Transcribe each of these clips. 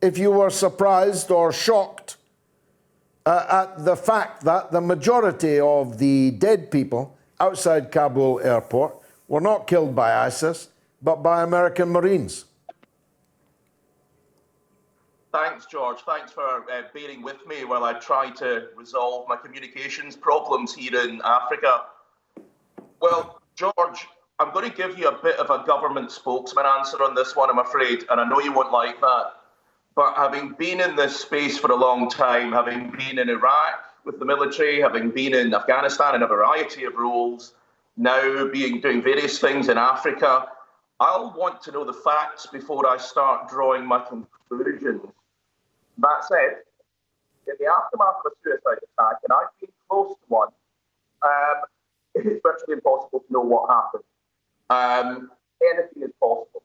if you were surprised or shocked at the fact that the majority of the dead people outside Kabul airport were not killed by ISIS, but by American Marines. Thanks, George. Thanks for bearing with me while I try to resolve my communications problems here in Africa. Well, George, I'm going to give you a bit of a government spokesman answer on this one, I'm afraid, and I know you won't like that. But having been in this space for a long time, having been in Iraq with the military, having been in Afghanistan in a variety of roles, now doing various things in Africa, I'll want to know the facts before I start drawing my conclusions. That said, in the aftermath of a suicide attack, and I've been close to one, it's virtually impossible to know what happened. Anything is possible.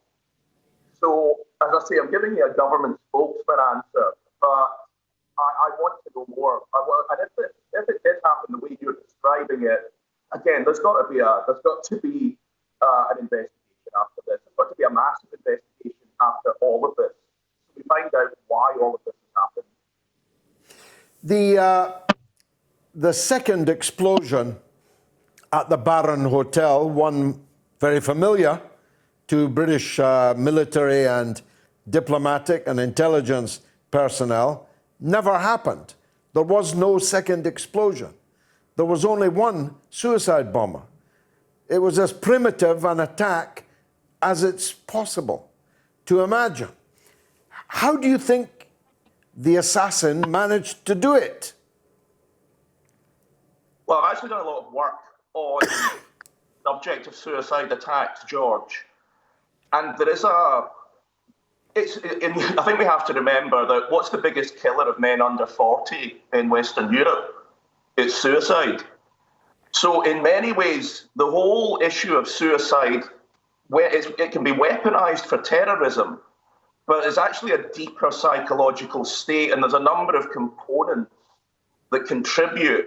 So, as I say, I'm giving you a government spokesman answer, but I want to know more. And if it did happen the way you're describing it, again, there's got to be an investigation after this. There's got to be a massive investigation after all of this. So we find out why all of this has happened. The second explosion at the Baron Hotel, one very familiar to British military and diplomatic and intelligence personnel, never happened. There was no second explosion. There was only one suicide bomber. It was as primitive an attack as it's possible to imagine. How do you think the assassin managed to do it? Well, I've actually done a lot of work on the subject of suicide attacks, George. And there is I think we have to remember that what's the biggest killer of men under 40 in Western Europe? It's suicide. So in many ways, the whole issue of suicide, it can be weaponized for terrorism, but it's actually a deeper psychological state, and there's a number of components that contribute